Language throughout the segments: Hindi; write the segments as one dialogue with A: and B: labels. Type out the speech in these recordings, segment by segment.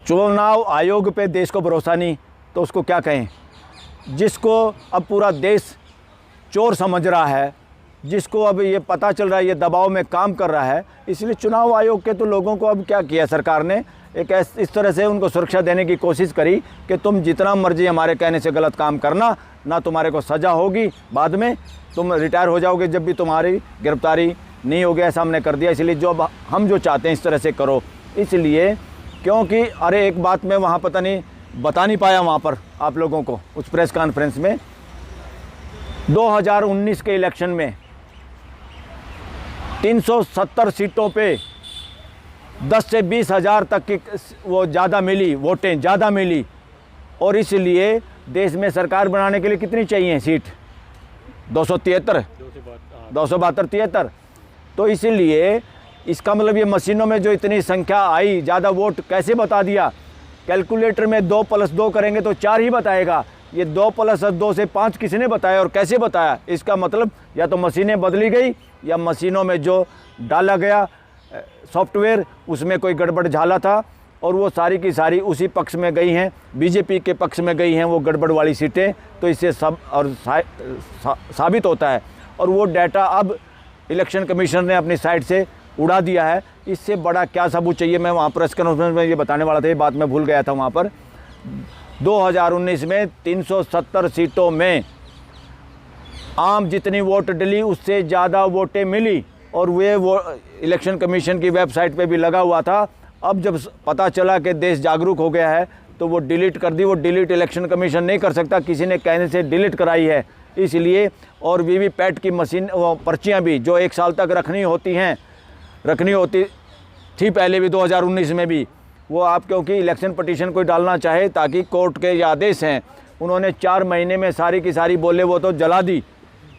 A: चुनाव आयोग पे देश को भरोसा नहीं तो उसको क्या कहें। जिसको अब पूरा देश चोर समझ रहा है, जिसको अब ये पता चल रहा है ये दबाव में काम कर रहा है, इसलिए चुनाव आयोग के तो लोगों को अब क्या किया सरकार ने, एक इस तरह से उनको सुरक्षा देने की कोशिश करी कि तुम जितना मर्जी हमारे कहने से गलत काम करना, ना तुम्हारे को सज़ा होगी, बाद में तुम रिटायर हो जाओगे जब भी तुम्हारी गिरफ्तारी नहीं होगी, ऐसा हमने कर दिया। इसलिए जो हम जो चाहते हैं इस तरह से करो। इसलिए क्योंकि अरे एक बात मैं वहाँ पता नहीं बता नहीं पाया वहाँ पर आप लोगों को उस प्रेस कॉन्फ्रेंस में, 2019 के इलेक्शन में 370 सीटों पे 10 से 20 हज़ार तक की वो ज़्यादा मिली, वोटें ज़्यादा मिली। और इसलिए देश में सरकार बनाने के लिए कितनी चाहिए सीट, 273, 272, 73। तो इसलिए इसका मतलब ये मशीनों में जो इतनी संख्या आई, ज़्यादा वोट कैसे बता दिया। कैलकुलेटर में 2 + 2 करेंगे तो 4 ही बताएगा, ये 2 + 2 से 5 किसने बताया और कैसे बताया। इसका मतलब या तो मशीनें बदली गई या मशीनों में जो डाला गया सॉफ्टवेयर उसमें कोई गड़बड़ झाला था और वो सारी की सारी उसी पक्ष में गई हैं, बीजेपी के पक्ष में गई हैं वो गड़बड़ वाली सीटें। तो इससे सब और साबित होता है। और वो डाटा अब इलेक्शन कमीशन ने अपनी साइड से उड़ा दिया है। इससे बड़ा क्या सबूत चाहिए। मैं वहाँ प्रेस कॉन्फ्रेंस में ये बताने वाला था, ये बात मैं भूल गया था। वहाँ पर 2019 में 370 सीटों में आम जितनी वोट डली उससे ज़्यादा वोटें मिली और वो इलेक्शन कमीशन की वेबसाइट पे भी लगा हुआ था। अब जब पता चला कि देश जागरूक हो गया है तो वो डिलीट कर दी। वो डिलीट इलेक्शन कमीशन नहीं कर सकता, किसी ने कहने से डिलीट कराई है इसलिए। और वीवीपैट की मशीन वो पर्चियाँ भी जो 1 साल तक रखनी होती थी पहले भी 2019 में भी, वो आप क्योंकि इलेक्शन पटिशन कोई डालना चाहे ताकि कोर्ट के ये आदेश हैं, उन्होंने 4 महीने में सारी की सारी बोले वो तो जला दी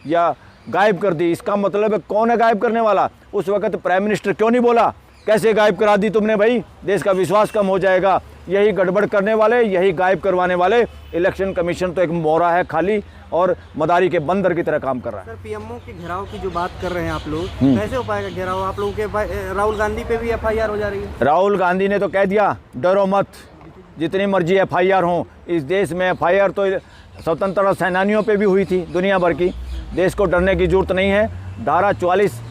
A: या गायब कर दी। इसका मतलब है कौन है गायब करने वाला। उस वक्त प्राइम मिनिस्टर क्यों नहीं बोला, कैसे गायब करा दी तुमने भाई, देश का विश्वास कम हो जाएगा। यही गड़बड़ करने वाले, यही गायब करवाने वाले। इलेक्शन कमीशन तो एक मोहरा है खाली और मदारी के बंदर की तरह काम कर रहा है।
B: सर पीएमओ के घेराव की जो बात कर रहे हैं आप लोग, कैसे हो पाएगा घेराव। आप लोगों के राहुल गांधी पे भी एफआईआर हो जा रही है।
A: राहुल गांधी ने तो कह दिया डरो मत, जितनी मर्जी एफआईआर हो। इस देश में एफआईआर तो स्वतंत्रता सेनानियों पे भी हुई थी दुनिया भर की। देश को डरने की जरूरत नहीं है। धारा 44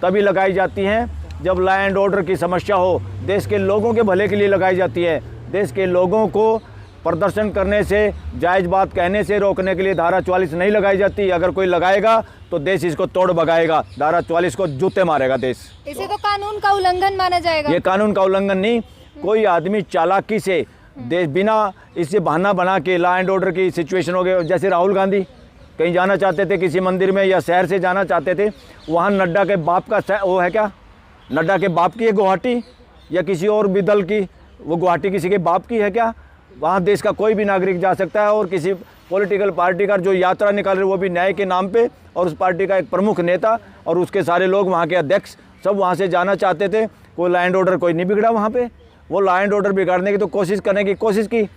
A: तभी लगाई जाती है जब लॉ एंड ऑर्डर की समस्या हो, देश के लोगों के भले के लिए लगाई जाती है। देश के लोगों को प्रदर्शन करने से, जायज़ बात कहने से रोकने के लिए धारा 44 नहीं लगाई जाती। अगर कोई लगाएगा तो देश इसको तोड़ भगाएगा, धारा 44 को जूते मारेगा देश।
C: इसे तो कानून का उल्लंघन माना जाएगा।
A: ये कानून का उल्लंघन नहीं, कोई आदमी चालाकी से देश बिना इसे बहाना बना के लॉ एंड ऑर्डर की सिचुएशन हो गई। जैसे राहुल गांधी कहीं जाना चाहते थे, किसी मंदिर में या शहर से जाना चाहते थे, वहाँ नड्डा के बाप का वो है क्या, नड्डा के बाप की है गुवाहाटी या किसी और भी दल की, वो गुवाहाटी किसी के बाप की है क्या। वहाँ देश का कोई भी नागरिक जा सकता है और किसी पॉलिटिकल पार्टी का जो यात्रा निकाल रहे वो भी न्याय के नाम पे, और उस पार्टी का एक प्रमुख नेता और उसके सारे लोग, वहाँ के अध्यक्ष सब वहाँ से जाना चाहते थे। कोई लॉ एंड ऑर्डर कोई नहीं बिगड़ा वहाँ पे। वो लॉ एंड ऑर्डर बिगाड़ने की तो कोशिश करने की कोशिश की।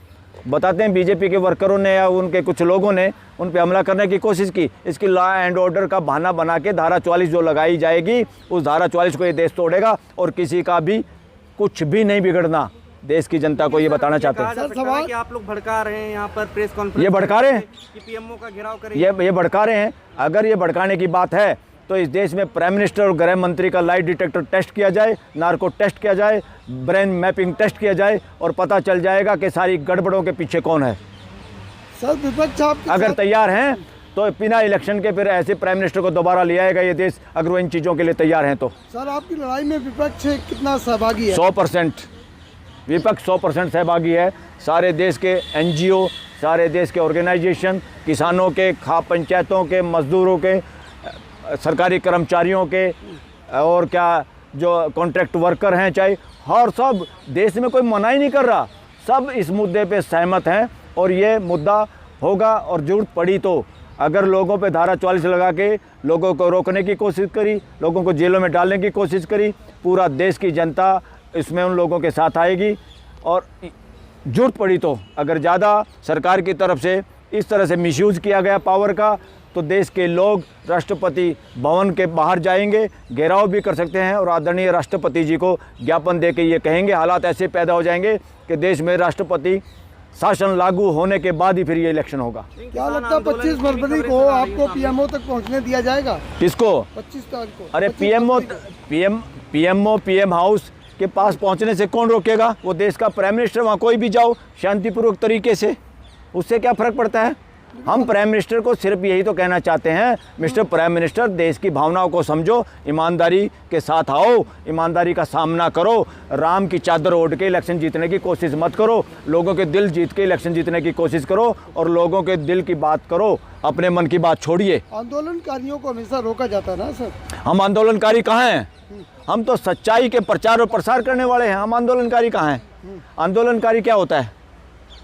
A: बताते हैं बीजेपी के वर्करों ने या उनके कुछ लोगों ने उन पे हमला करने की कोशिश की। इसकी लॉ एंड ऑर्डर का बहाना बना के धारा 44 जो लगाई जाएगी, उस धारा 44 को ये देश तोड़ेगा और किसी का भी कुछ भी नहीं बिगड़ना। देश की जनता को ये बताना चाहते हैं।
B: सर सवाल कि आप लोग भड़का रहे हैं यहाँ पर प्रेस कॉन्फ्रेंस,
A: ये भड़का रहे हैं
B: कि पीएमओ का घेराव करें,
A: ये भड़का रहे हैं। अगर ये भड़काने की बात है तो इस देश में प्राइम मिनिस्टर और गृह मंत्री का लाई डिटेक्टर टेस्ट किया जाए, नार्को टेस्ट किया जाए, ब्रेन मैपिंग टेस्ट किया जाए और पता चल जाएगा कि सारी गड़बड़ों के पीछे कौन है।
D: सर विपक्ष
A: अगर तैयार हैं तो बिना इलेक्शन के फिर ऐसे प्राइम मिनिस्टर को दोबारा ले आएगा ये देश, अगर वो इन चीज़ों के लिए तैयार हैं तो।
D: सर आपकी लड़ाई में विपक्ष कितना सहभागी है।
A: 100% विपक्ष 100% सहभागी है। सारे देश के NGO, सारे देश के ऑर्गेनाइजेशन, किसानों के, खाप पंचायतों के, मजदूरों के, सरकारी कर्मचारियों के और क्या जो कॉन्ट्रैक्ट वर्कर हैं चाहे, हर सब देश में कोई मना ही नहीं कर रहा। सब इस मुद्दे पे सहमत हैं और ये मुद्दा होगा। और जरूरत पड़ी तो अगर लोगों पे धारा 44 लगा के लोगों को रोकने की कोशिश करी, लोगों को जेलों में डालने की कोशिश करी, पूरा देश की जनता इसमें उन लोगों के साथ आएगी। और जरूरत पड़ी तो अगर ज़्यादा सरकार की तरफ से इस तरह से मिसयूज़ किया गया पावर का, तो देश के लोग राष्ट्रपति भवन के बाहर जाएंगे, घेराव भी कर सकते हैं और आदरणीय राष्ट्रपति जी को ज्ञापन दे के ये कहेंगे। हालात ऐसे पैदा हो जाएंगे कि देश में राष्ट्रपति शासन लागू होने के बाद ही फिर ये इलेक्शन होगा।
D: क्या लगता है 25 फरवरी को आपको पीएमओ तक पहुंचने दिया जाएगा?
A: किसको?
D: 25 तारीख को।
A: अरे
D: 25
A: पीएम हाउस के पास पहुंचने से कौन रोकेगा? वो देश का प्राइम मिनिस्टर, वहाँ कोई भी जाओ शांतिपूर्वक तरीके से, उससे क्या फ़र्क पड़ता है? हम प्राइम मिनिस्टर को सिर्फ यही तो कहना चाहते हैं, मिस्टर प्राइम मिनिस्टर, देश की भावनाओं को समझो, ईमानदारी के साथ आओ, ईमानदारी का सामना करो, राम की चादर ओढ़ के इलेक्शन जीतने की कोशिश मत करो, लोगों के दिल जीत के इलेक्शन जीतने की कोशिश करो और लोगों के दिल की बात करो, अपने मन की बात छोड़िए।
D: आंदोलनकारियों को हमेशा रोका जाता है ना सर?
A: हम आंदोलनकारी कहाँ हैं? हम तो सच्चाई के प्रचार और प्रसार करने वाले हैं। हम आंदोलनकारी कहाँ हैं? आंदोलनकारी क्या होता है?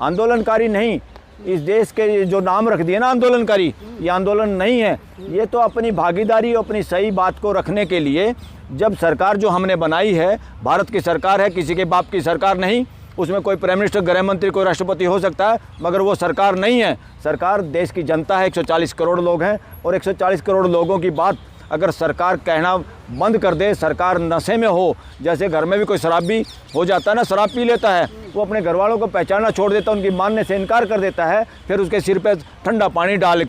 A: आंदोलनकारी नहीं, इस देश के जो नाम रख दिए ना आंदोलनकारी, ये आंदोलन नहीं है। ये तो अपनी भागीदारी, अपनी सही बात को रखने के लिए, जब सरकार जो हमने बनाई है, भारत की सरकार है, किसी के बाप की सरकार नहीं, उसमें कोई प्राइम मिनिस्टर, गृह मंत्री, कोई राष्ट्रपति हो सकता है, मगर वो सरकार नहीं है। सरकार देश की जनता है, 140 करोड़ लोग हैं और 140 करोड़ लोगों की बात अगर सरकार कहना बंद कर दे, सरकार नशे में हो, जैसे घर में भी कोई शराबी हो जाता है ना, शराब पी लेता है, वो अपने घर वालों को पहचानना छोड़ देता है, उनकी मानने से इनकार कर देता है, फिर उसके सिर पे ठंडा पानी डाल